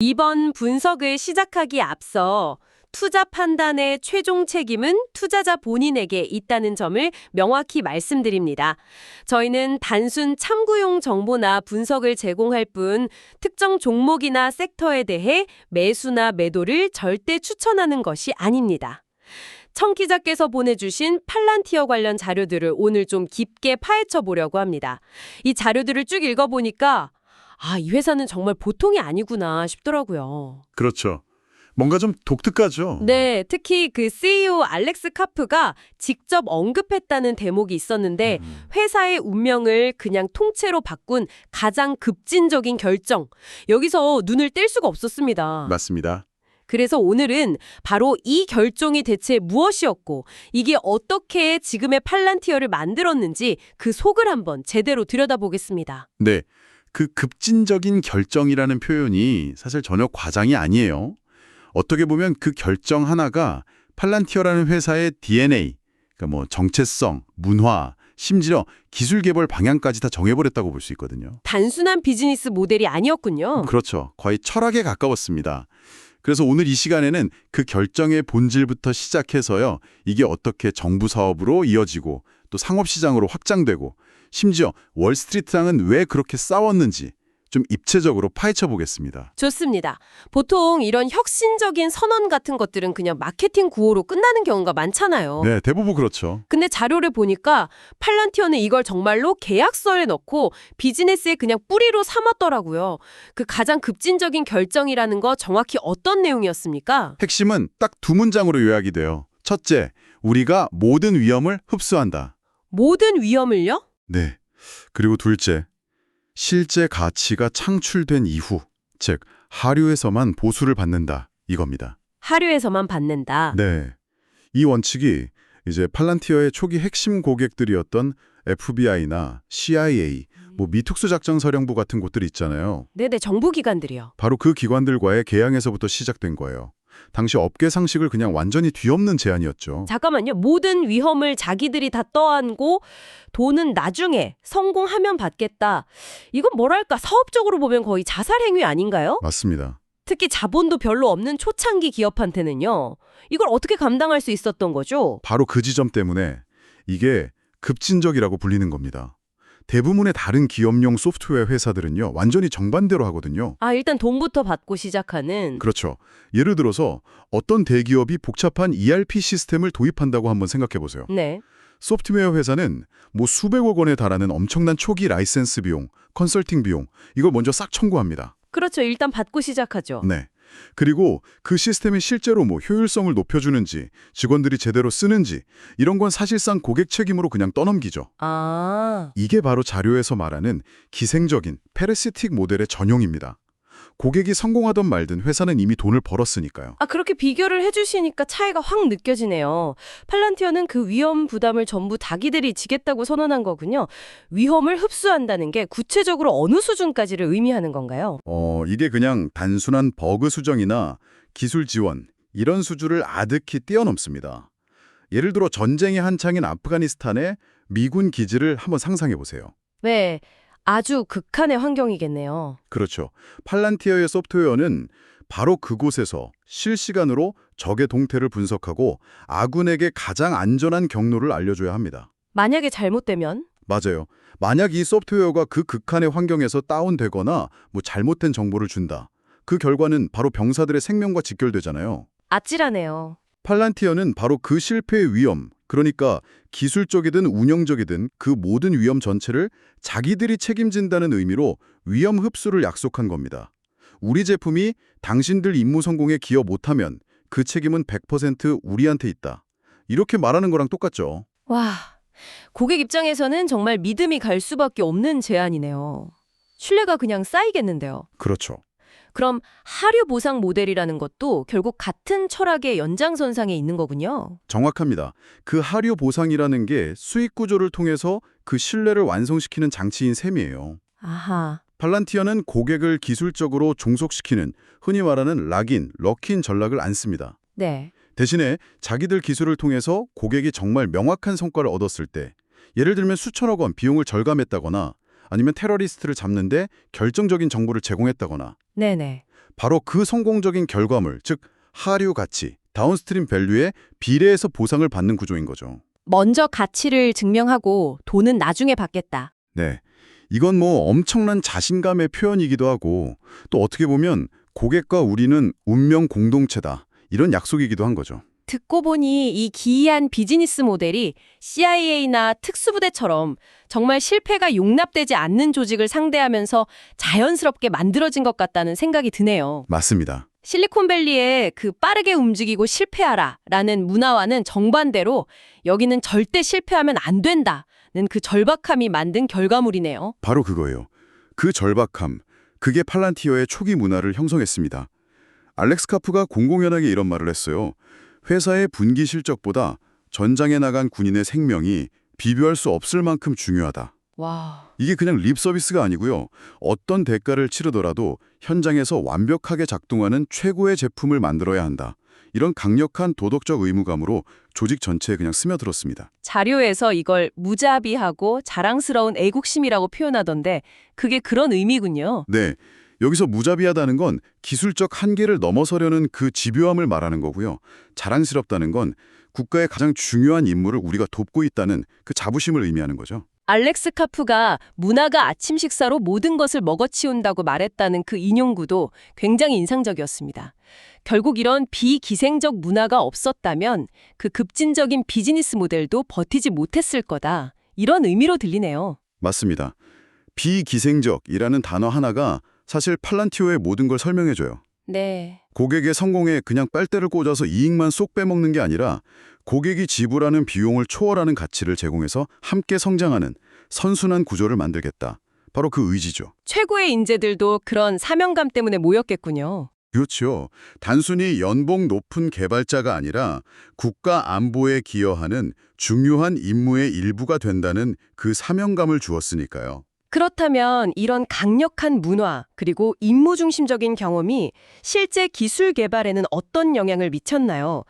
이번 분석을 시작하기에 앞서 투자 판단의 최종 책임은 투자자 본인에게 있다는 점을 명확히 말씀드립니다. 저희는 단순 참고용 정보나 분석을 제공할 뿐 특정 종목이나 섹터에 대해 매수나 매도를 절대 추천하는 것이 아닙니다. 청 기자께서 보내주신 팔란티어 관련 자료들을 오늘 좀 깊게 파헤쳐 보려고 합니다. 이 자료들을 쭉 읽어보니까 이 회사는 정말 보통이 아니구나 싶더라고요. 그렇죠. 뭔가 좀 독특하죠. 네, 특히 그 CEO 알렉스 카프가 직접 언급했다는 대목이 있었는데 회사의 운명을 그냥 통째로 바꾼 가장 급진적인 결정. 여기서 눈을 뗄 수가 없었습니다. 맞습니다. 그래서 오늘은 바로 이 결정이 대체 무엇이었고 이게 어떻게 지금의 팔란티어를 만들었는지 그 속을 한번 제대로 들여다보겠습니다. 네, 그 급진적인 결정이라는 표현이 사실 전혀 과장이 아니에요. 어떻게 보면 그 결정 하나가 팔란티어라는 회사의 DNA, 그러니까 정체성, 문화, 심지어 기술 개발 방향까지 다 정해버렸다고 볼 수 있거든요. 단순한 비즈니스 모델이 아니었군요. 그렇죠. 거의 철학에 가까웠습니다. 그래서 오늘 이 시간에는 그 결정의 본질부터 시작해서요. 이게 어떻게 정부 사업으로 이어지고 또 상업시장으로 확장되고 심지어 월스트리트랑은 왜 그렇게 싸웠는지 좀 입체적으로 파헤쳐 보겠습니다. 좋습니다. 보통 이런 혁신적인 선언 같은 것들은 그냥 마케팅 구호로 끝나는 경우가 많잖아요. 네, 대부분 그렇죠. 근데 자료를 보니까 팔란티어는 이걸 정말로 계약서에 넣고 비즈니스에 그냥 뿌리로 삼았더라고요. 그 가장 급진적인 결정이라는 거 정확히 어떤 내용이었습니까? 핵심은 딱 두 문장으로 요약이 돼요. 첫째, 우리가 모든 위험을 흡수한다. 모든 위험을요? 네. 그리고 둘째, 실제 가치가 창출된 이후, 즉 하류에서만 보수를 받는다. 이겁니다. 하류에서만 받는다. 네. 이 원칙이 이제 팔란티어의 초기 핵심 고객들이었던 FBI나 CIA, 미특수작전사령부 같은 곳들이 있잖아요. 네네, 정부기관들이요. 바로 그 기관들과의 계약에서부터 시작된 거예요. 당시 업계 상식을 그냥 완전히 뒤엎는 제안이었죠. 잠깐만요. 모든 위험을 자기들이 다 떠안고 돈은 나중에 성공하면 받겠다. 이건 뭐랄까 사업적으로 보면 거의 자살 행위 아닌가요? 맞습니다. 특히 자본도 별로 없는 초창기 기업한테는요. 이걸 어떻게 감당할 수 있었던 거죠? 바로 그 지점 때문에 이게 급진적이라고 불리는 겁니다. 대부분의 다른 기업용 소프트웨어 회사들은요. 완전히 정반대로 하거든요. 일단 돈부터 받고 시작하는. 그렇죠. 예를 들어서 어떤 대기업이 복잡한 ERP 시스템을 도입한다고 한번 생각해 보세요. 네. 소프트웨어 회사는 수백억 원에 달하는 엄청난 초기 라이센스 비용, 컨설팅 비용 이걸 먼저 싹 청구합니다. 그렇죠. 일단 받고 시작하죠. 네. 그리고 그 시스템이 실제로 효율성을 높여주는지 직원들이 제대로 쓰는지 이런 건 사실상 고객 책임으로 그냥 떠넘기죠. 이게 바로 자료에서 말하는 기생적인 패러시틱 모델의 전용입니다. 고객이 성공하던 말든 회사는 이미 돈을 벌었으니까요. 그렇게 비교를 해주시니까 차이가 확 느껴지네요. 팔란티어는 그 위험 부담을 전부 자기들이 지겠다고 선언한 거군요. 위험을 흡수한다는 게 구체적으로 어느 수준까지를 의미하는 건가요? 이게 그냥 단순한 버그 수정이나 기술 지원 이런 수준을 아득히 뛰어넘습니다. 예를 들어 전쟁이 한창인 아프가니스탄의 미군 기지를 한번 상상해 보세요. 네. 아주 극한의 환경이겠네요. 그렇죠. 팔란티어의 소프트웨어는 바로 그곳에서 실시간으로 적의 동태를 분석하고 아군에게 가장 안전한 경로를 알려줘야 합니다. 만약에 잘못되면? 맞아요. 만약 이 소프트웨어가 그 극한의 환경에서 다운되거나 잘못된 정보를 준다. 그 결과는 바로 병사들의 생명과 직결되잖아요. 아찔하네요. 팔란티어는 바로 그 실패의 위험, 그러니까 기술적이든 운영적이든 그 모든 위험 전체를 자기들이 책임진다는 의미로 위험 흡수를 약속한 겁니다. 우리 제품이 당신들 임무 성공에 기여 못하면 그 책임은 100% 우리한테 있다. 이렇게 말하는 거랑 똑같죠. 와, 고객 입장에서는 정말 믿음이 갈 수밖에 없는 제안이네요. 신뢰가 그냥 쌓이겠는데요. 그렇죠. 그럼 하류 보상 모델이라는 것도 결국 같은 철학의 연장선상에 있는 거군요. 정확합니다. 그 하류 보상이라는 게 수익 구조를 통해서 그 신뢰를 완성시키는 장치인 셈이에요. 아하. 팔란티어는 고객을 기술적으로 종속시키는 흔히 말하는 럭인 전략을 안 씁니다. 네. 대신에 자기들 기술을 통해서 고객이 정말 명확한 성과를 얻었을 때 예를 들면 수천억 원 비용을 절감했다거나 아니면 테러리스트를 잡는데 결정적인 정보를 제공했다거나 네네. 바로 그 성공적인 결과물, 즉 하류 가치, 다운스트림 밸류에 비례해서 보상을 받는 구조인 거죠. 먼저 가치를 증명하고 돈은 나중에 받겠다. 네. 이건 뭐 엄청난 자신감의 표현이기도 하고 또 어떻게 보면 고객과 우리는 운명 공동체다. 이런 약속이기도 한 거죠. 듣고 보니 이 기이한 비즈니스 모델이 CIA나 특수부대처럼 정말 실패가 용납되지 않는 조직을 상대하면서 자연스럽게 만들어진 것 같다는 생각이 드네요. 맞습니다. 실리콘밸리의 그 빠르게 움직이고 실패하라 라는 문화와는 정반대로 여기는 절대 실패하면 안 된다는 그 절박함이 만든 결과물이네요. 바로 그거예요. 그 절박함, 그게 팔란티어의 초기 문화를 형성했습니다. 알렉스 카프가 공공연하게 이런 말을 했어요. 회사의 분기 실적보다 전장에 나간 군인의 생명이 비교할 수 없을 만큼 중요하다. 와, 이게 그냥 립 서비스가 아니고요. 어떤 대가를 치르더라도 현장에서 완벽하게 작동하는 최고의 제품을 만들어야 한다. 이런 강력한 도덕적 의무감으로 조직 전체에 그냥 스며들었습니다. 자료에서 이걸 무자비하고 자랑스러운 애국심이라고 표현하던데 그게 그런 의미군요. 네, 여기서 무자비하다는 건 기술적 한계를 넘어서려는 그 집요함을 말하는 거고요. 자랑스럽다는 건 국가의 가장 중요한 임무를 우리가 돕고 있다는 그 자부심을 의미하는 거죠. 알렉스 카프가 문화가 아침 식사로 모든 것을 먹어치운다고 말했다는 그 인용구도 굉장히 인상적이었습니다. 결국 이런 비기생적 문화가 없었다면 그 급진적인 비즈니스 모델도 버티지 못했을 거다. 이런 의미로 들리네요. 맞습니다. 비기생적이라는 단어 하나가 사실 팔란티오의 모든 걸 설명해줘요. 네. 고객의 성공에 그냥 빨대를 꽂아서 이익만 쏙 빼먹는 게 아니라 고객이 지불하는 비용을 초월하는 가치를 제공해서 함께 성장하는 선순환 구조를 만들겠다. 바로 그 의지죠. 최고의 인재들도 그런 사명감 때문에 모였겠군요. 그렇죠. 단순히 연봉 높은 개발자가 아니라 국가 안보에 기여하는 중요한 임무의 일부가 된다는 그 사명감을 주었으니까요. 그렇다면 이런 강력한 문화 그리고 임무 중심적인 경험이 실제 기술 개발에는 어떤 영향을 미쳤나요?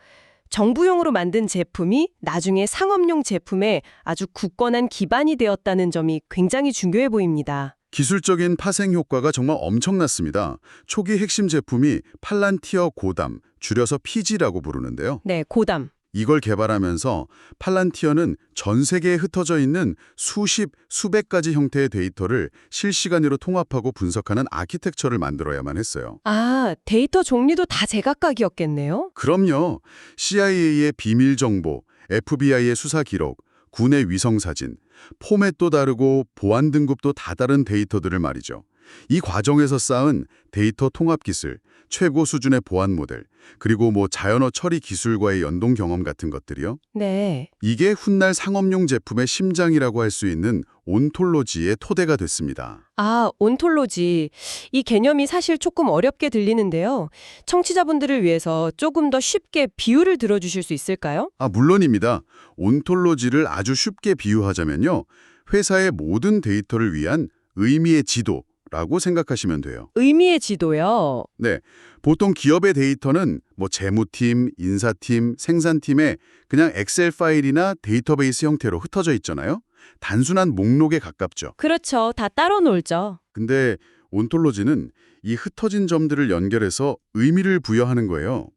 정부용으로 만든 제품이 나중에 상업용 제품에 아주 굳건한 기반이 되었다는 점이 굉장히 중요해 보입니다. 기술적인 파생 효과가 정말 엄청났습니다. 초기 핵심 제품이 팔란티어 고담, 줄여서 PG라고 부르는데요. 네, 고담. 이걸 개발하면서 팔란티어는 전 세계에 흩어져 있는 수십, 수백 가지 형태의 데이터를 실시간으로 통합하고 분석하는 아키텍처를 만들어야만 했어요. 아, 데이터 종류도 다 제각각이었겠네요? 그럼요. CIA의 비밀 정보, FBI의 수사 기록, 군의 위성 사진, 포맷도 다르고 보안 등급도 다 다른 데이터들을 말이죠. 이 과정에서 쌓은 데이터 통합 기술, 최고 수준의 보안 모델, 그리고 자연어 처리 기술과의 연동 경험 같은 것들이요. 네. 이게 훗날 상업용 제품의 심장이라고 할 수 있는 온톨로지의 토대가 됐습니다. 아, 온톨로지. 이 개념이 사실 조금 어렵게 들리는데요. 청취자분들을 위해서 조금 더 쉽게 비유를 들어주실 수 있을까요? 물론입니다. 온톨로지를 아주 쉽게 비유하자면요. 회사의 모든 데이터를 위한 의미의 지도라고 생각하시면 돼요. 의미의 지도요. 네, 보통 기업의 데이터는 재무팀, 인사팀, 생산팀에 그냥 엑셀 파일이나 데이터베이스 형태로 흩어져 있잖아요. 단순한 목록에 가깝죠. 그렇죠. 다 따로 놀죠. 근데 온톨로지는 이 흩어진 점들을 연결해서 의미를 부여하는 거예요.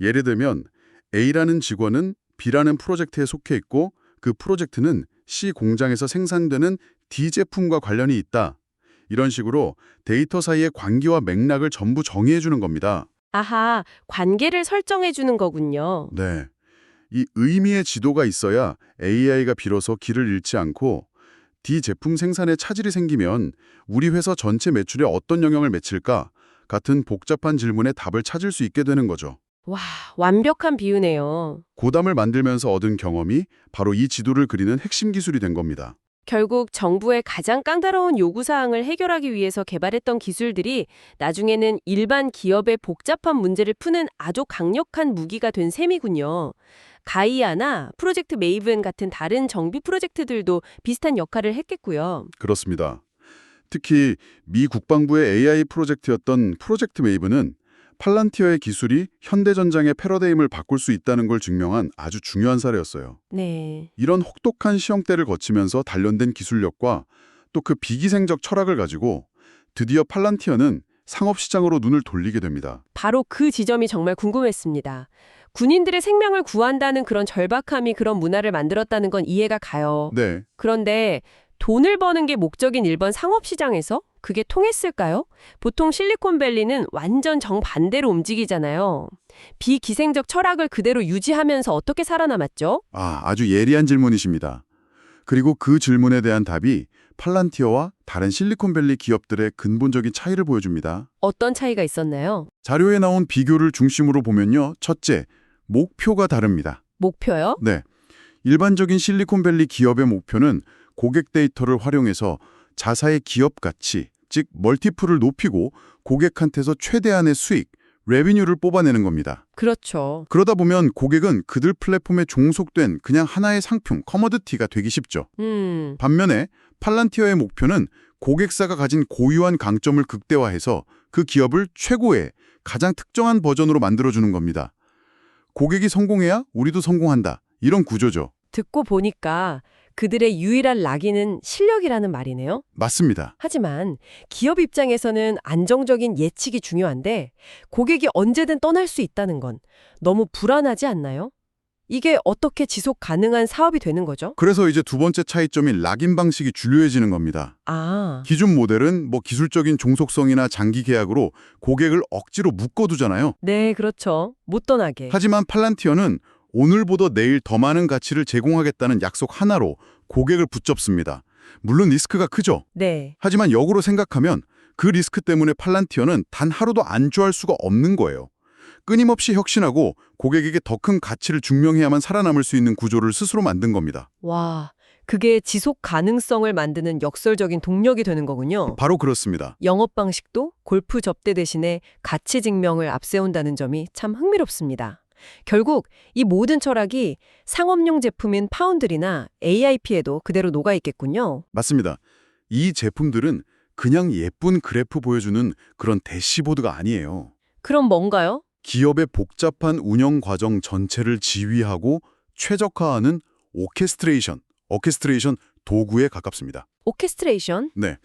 예를 들면 A라는 직원은 B라는 프로젝트에 속해 있고 그 프로젝트는 C 공장에서 생산되는 D 제품과 관련이 있다. 이런 식으로 데이터 사이의 관계와 맥락을 전부 정의해 주는 겁니다. 아하, 관계를 설정해 주는 거군요. 네. 이 의미의 지도가 있어야 AI가 비로소 길을 잃지 않고 D 제품 생산에 차질이 생기면 우리 회사 전체 매출에 어떤 영향을 미칠까 같은 복잡한 질문에 답을 찾을 수 있게 되는 거죠. 와, 완벽한 비유네요. 고담을 만들면서 얻은 경험이 바로 이 지도를 그리는 핵심 기술이 된 겁니다. 결국 정부의 가장 까다로운 요구사항을 해결하기 위해서 개발했던 기술들이 나중에는 일반 기업의 복잡한 문제를 푸는 아주 강력한 무기가 된 셈이군요. 가이아나 프로젝트 메이븐 같은 다른 정비 프로젝트들도 비슷한 역할을 했겠고요. 그렇습니다. 특히 미 국방부의 AI 프로젝트였던 프로젝트 메이븐은 팔란티어의 기술이 현대전장의 패러다임을 바꿀 수 있다는 걸 증명한 아주 중요한 사례였어요. 네. 이런 혹독한 시험대를 거치면서 단련된 기술력과 또 그 비기생적 철학을 가지고 드디어 팔란티어는 상업시장으로 눈을 돌리게 됩니다. 바로 그 지점이 정말 궁금했습니다. 군인들의 생명을 구한다는 그런 절박함이 그런 문화를 만들었다는 건 이해가 가요. 네, 그런데 돈을 버는 게 목적인 일본 상업시장에서 그게 통했을까요? 보통 실리콘밸리는 완전 정반대로 움직이잖아요. 비기생적 철학을 그대로 유지하면서 어떻게 살아남았죠? 아주 예리한 질문이십니다. 그리고 그 질문에 대한 답이 팔란티어와 다른 실리콘밸리 기업들의 근본적인 차이를 보여줍니다. 어떤 차이가 있었나요? 자료에 나온 비교를 중심으로 보면요. 첫째, 목표가 다릅니다. 목표요? 네, 일반적인 실리콘밸리 기업의 목표는 고객 데이터를 활용해서 자사의 기업 가치, 즉 멀티플을 높이고 고객한테서 최대한의 수익, 레비뉴를 뽑아내는 겁니다. 그렇죠. 그러다 보면 고객은 그들 플랫폼에 종속된 그냥 하나의 상품, 커머디티가 되기 쉽죠. 반면에 팔란티어의 목표는 고객사가 가진 고유한 강점을 극대화해서 그 기업을 최고의 가장 특정한 버전으로 만들어주는 겁니다. 고객이 성공해야 우리도 성공한다. 이런 구조죠. 듣고 보니까 그들의 유일한 락인은 실력이라는 말이네요. 맞습니다. 하지만 기업 입장에서는 안정적인 예측이 중요한데 고객이 언제든 떠날 수 있다는 건 너무 불안하지 않나요? 이게 어떻게 지속 가능한 사업이 되는 거죠? 그래서 이제 두 번째 차이점인 락인 방식이 주류해지는 겁니다. 기존 모델은 기술적인 종속성이나 장기 계약으로 고객을 억지로 묶어두잖아요. 네, 그렇죠. 못 떠나게. 하지만 팔란티어는 오늘보다 내일 더 많은 가치를 제공하겠다는 약속 하나로 고객을 붙잡습니다. 물론 리스크가 크죠. 네. 하지만 역으로 생각하면 그 리스크 때문에 팔란티어는 단 하루도 안주할 수가 없는 거예요. 끊임없이 혁신하고 고객에게 더 큰 가치를 증명해야만 살아남을 수 있는 구조를 스스로 만든 겁니다. 와, 그게 지속 가능성을 만드는 역설적인 동력이 되는 거군요. 바로 그렇습니다. 영업 방식도 골프 접대 대신에 가치 증명을 앞세운다는 점이 참 흥미롭습니다. 결국 이 모든 철학이 상업용 제품인 파운드리나 AIP에도 그대로 녹아있겠군요. 맞습니다. 이 제품들은 그냥 예쁜 그래프 보여주는 그런 대시보드가 아니에요. 그럼 뭔가요? 기업의 복잡한 운영 과정 전체를 지휘하고 최적화하는 오케스트레이션 도구에 가깝습니다. 오케스트레이션? 네,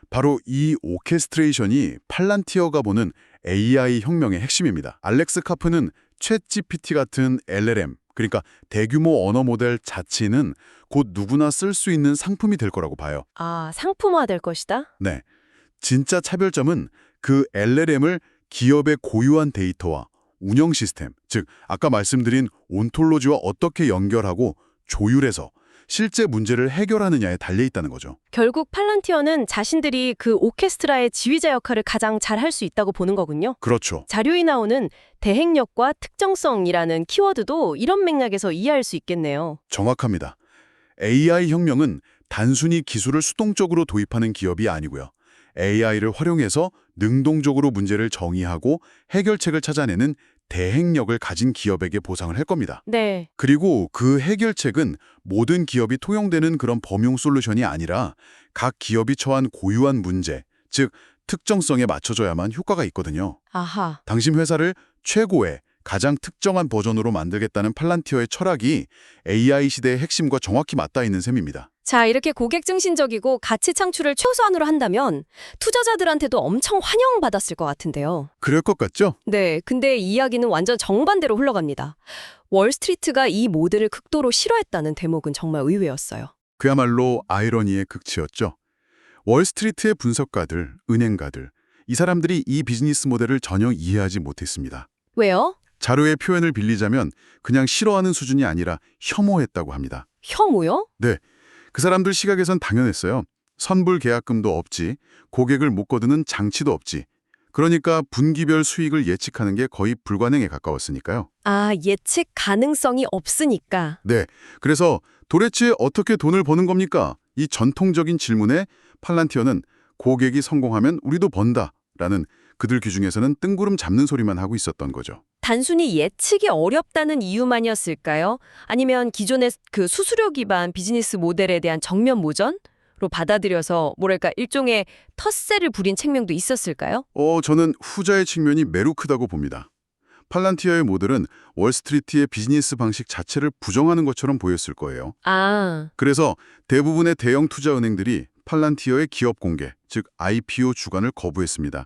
바로 이 오케스트레이션이 팔란티어가 보는 AI 혁명의 핵심입니다. 알렉스 카프는 챗GPT 같은 LLM, 그러니까 대규모 언어 모델 자체는 곧 누구나 쓸 수 있는 상품이 될 거라고 봐요. 상품화 될 것이다? 네, 진짜 차별점은 그 LLM을 기업의 고유한 데이터와 운영 시스템, 즉 아까 말씀드린 온톨로지와 어떻게 연결하고 조율해서 실제 문제를 해결하느냐에 달려있다는 거죠. 결국 팔란티어는 자신들이 그 오케스트라의 지휘자 역할을 가장 잘 할 수 있다고 보는 거군요. 그렇죠. 자료에 나오는 대행력과 특정성이라는 키워드도 이런 맥락에서 이해할 수 있겠네요. 정확합니다. AI 혁명은 단순히 기술을 수동적으로 도입하는 기업이 아니고요. AI를 활용해서 능동적으로 문제를 정의하고 해결책을 찾아내는 대행력을 가진 기업에게 보상을 할 겁니다. 네. 그리고 그 해결책은 모든 기업이 통용되는 그런 범용 솔루션이 아니라 각 기업이 처한 고유한 문제, 즉 특정성에 맞춰줘야만 효과가 있거든요. 아하. 당신 회사를 최고의 가장 특정한 버전으로 만들겠다는 팔란티어의 철학이 AI 시대의 핵심과 정확히 맞닿아 있는 셈입니다. 자, 이렇게 고객 중심적이고 가치 창출을 최소한으로 한다면 투자자들한테도 엄청 환영받았을 것 같은데요. 그럴 것 같죠? 네, 근데 이야기는 완전 정반대로 흘러갑니다. 월스트리트가 이 모델을 극도로 싫어했다는 대목은 정말 의외였어요. 그야말로 아이러니의 극치였죠. 월스트리트의 분석가들, 은행가들, 이 사람들이 이 비즈니스 모델을 전혀 이해하지 못했습니다. 왜요? 자료의 표현을 빌리자면 그냥 싫어하는 수준이 아니라 혐오했다고 합니다. 혐오요? 네, 그 사람들 시각에선 당연했어요. 선불 계약금도 없지, 고객을 묶어두는 장치도 없지. 그러니까 분기별 수익을 예측하는 게 거의 불가능에 가까웠으니까요. 예측 가능성이 없으니까. 네, 그래서 도대체 어떻게 돈을 버는 겁니까? 이 전통적인 질문에 팔란티어는 고객이 성공하면 우리도 번다 라는 그들 귀중에서는 뜬구름 잡는 소리만 하고 있었던 거죠. 단순히 예측이 어렵다는 이유만이었을까요? 아니면 기존의 그 수수료 기반 비즈니스 모델에 대한 정면 모전로 받아들여서 뭐랄까 일종의 텃세를 부린 측면도 있었을까요? 저는 후자의 측면이 매우 크다고 봅니다. 팔란티어의 모델은 월스트리트의 비즈니스 방식 자체를 부정하는 것처럼 보였을 거예요. 그래서 대부분의 대형 투자은행들이 팔란티어의 기업 공개, 즉 IPO 주관을 거부했습니다.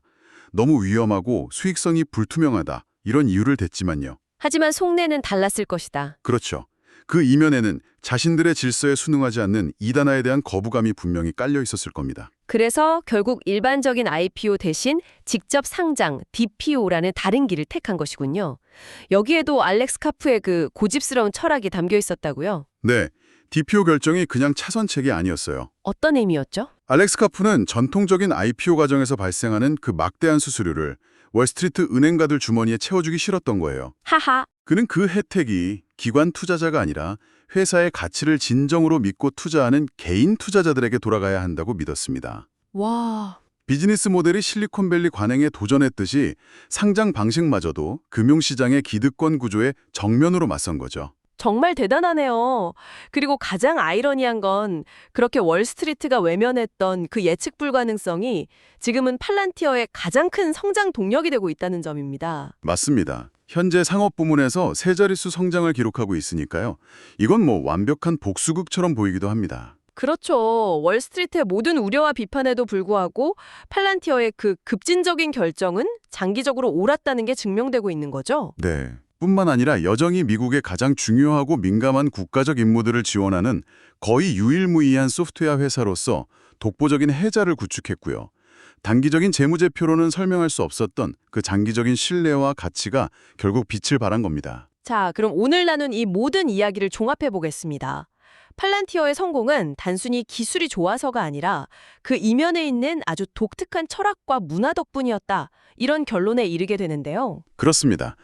너무 위험하고 수익성이 불투명하다 이런 이유를 댔지만요. 하지만 속내는 달랐을 것이다. 그렇죠. 그 이면에는 자신들의 질서에 순응하지 않는 이단화에 대한 거부감이 분명히 깔려 있었을 겁니다. 그래서 결국 일반적인 IPO 대신 직접 상장, DPO라는 다른 길을 택한 것이군요. 여기에도 알렉스 카프의 그 고집스러운 철학이 담겨 있었다고요? 네, DPO 결정이 그냥 차선책이 아니었어요. 어떤 의미였죠? 알렉스 카프는 전통적인 IPO 과정에서 발생하는 그 막대한 수수료를 월스트리트 은행가들 주머니에 채워주기 싫었던 거예요. 하하. 그는 그 혜택이 기관 투자자가 아니라 회사의 가치를 진정으로 믿고 투자하는 개인 투자자들에게 돌아가야 한다고 믿었습니다. 와. 비즈니스 모델이 실리콘밸리 관행에 도전했듯이 상장 방식마저도 금융시장의 기득권 구조에 정면으로 맞선 거죠. 정말 대단하네요. 그리고 가장 아이러니한 건 그렇게 월스트리트가 외면했던 그 예측 불가능성이 지금은 팔란티어의 가장 큰 성장 동력이 되고 있다는 점입니다. 맞습니다. 현재 상업 부문에서 세 자릿수 성장을 기록하고 있으니까요. 이건 뭐 완벽한 복수극처럼 보이기도 합니다. 그렇죠. 월스트리트의 모든 우려와 비판에도 불구하고 팔란티어의 그 급진적인 결정은 장기적으로 옳았다는 게 증명되고 있는 거죠. 네. 뿐만 아니라 여전히 미국의 가장 중요하고 민감한 국가적 임무들을 지원하는 거의 유일무이한 소프트웨어 회사로서 독보적인 해자를 구축했고요. 단기적인 재무제표로는 설명할 수 없었던 그 장기적인 신뢰와 가치가 결국 빛을 발한 겁니다. 자, 그럼 오늘 나눈 이 모든 이야기를 종합해 보겠습니다. 팔란티어의 성공은 단순히 기술이 좋아서가 아니라 그 이면에 있는 아주 독특한 철학과 문화 덕분이었다. 이런 결론에 이르게 되는데요. 그렇습니다.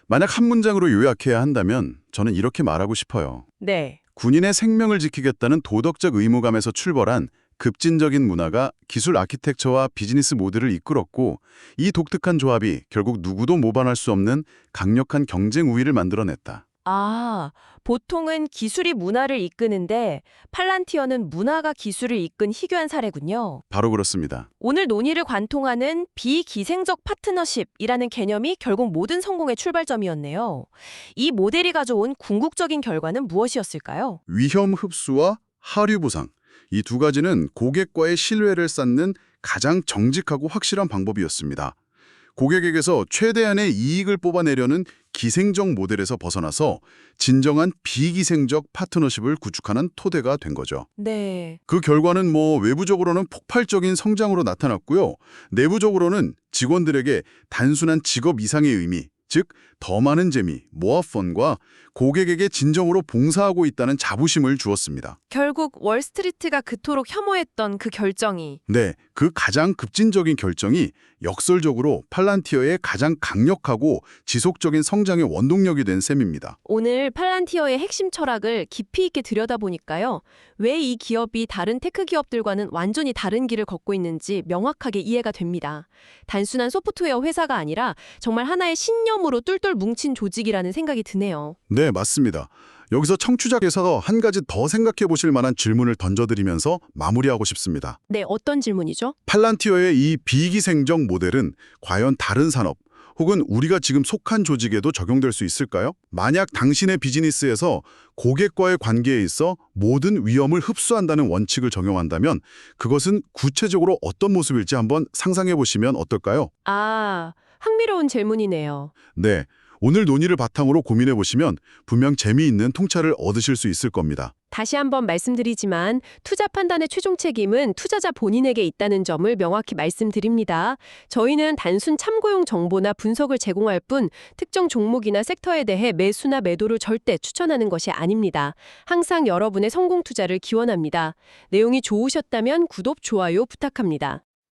만약 한 문장으로 요약해야 한다면 저는 이렇게 말하고 싶어요. 네. 군인의 생명을 지키겠다는 도덕적 의무감에서 출발한 급진적인 문화가 기술 아키텍처와 비즈니스 모델을 이끌었고 이 독특한 조합이 결국 누구도 모방할 수 없는 강력한 경쟁 우위를 만들어냈다. 아, 보통은 기술이 문화를 이끄는데 팔란티어는 문화가 기술을 이끈 희귀한 사례군요. 바로 그렇습니다. 오늘 논의를 관통하는 비기생적 파트너십이라는 개념이 결국 모든 성공의 출발점이었네요. 이 모델이 가져온 궁극적인 결과는 무엇이었을까요? 위험 흡수와 하류 보상. 이 두 가지는 고객과의 신뢰를 쌓는 가장 정직하고 확실한 방법이었습니다. 고객에게서 최대한의 이익을 뽑아내려는 기생적 모델에서 벗어나서 진정한 비기생적 파트너십을 구축하는 토대가 된 거죠. 네. 그 결과는 뭐 외부적으로는 폭발적인 성장으로 나타났고요. 내부적으로는 직원들에게 단순한 직업 이상의 의미, 즉 더 많은 재미, 모아펀과 고객에게 진정으로 봉사하고 있다는 자부심을 주었습니다. 결국 월스트리트가 그토록 혐오했던 그 결정이 네, 그 가장 급진적인 결정이 역설적으로 팔란티어의 가장 강력하고 지속적인 성장의 원동력이 된 셈입니다. 오늘 팔란티어의 핵심 철학을 깊이 있게 들여다보니까요. 왜 이 기업이 다른 테크 기업들과는 완전히 다른 길을 걷고 있는지 명확하게 이해가 됩니다. 단순한 소프트웨어 회사가 아니라 정말 하나의 신념으로 똘똘 뭉친 조직이라는 생각이 드네요. 네, 맞습니다. 여기서 청취자께서 한 가지 더 생각해 보실 만한 질문을 던져드리면서 마무리하고 싶습니다. 네, 어떤 질문이죠? 팔란티어의 이 비기생적 모델은 과연 다른 산업 혹은 우리가 지금 속한 조직에도 적용될 수 있을까요? 만약 당신의 비즈니스에서 고객과의 관계에 있어 모든 위험을 흡수한다는 원칙을 적용한다면 그것은 구체적으로 어떤 모습일지 한번 상상해 보시면 어떨까요? 아, 흥미로운 질문이네요. 네, 오늘 논의를 바탕으로 고민해 보시면 분명 재미있는 통찰을 얻으실 수 있을 겁니다. 다시 한번 말씀드리지만 투자 판단의 최종 책임은 투자자 본인에게 있다는 점을 명확히 말씀드립니다. 저희는 단순 참고용 정보나 분석을 제공할 뿐 특정 종목이나 섹터에 대해 매수나 매도를 절대 추천하는 것이 아닙니다. 항상 여러분의 성공 투자를 기원합니다. 내용이 좋으셨다면 구독, 좋아요 부탁합니다.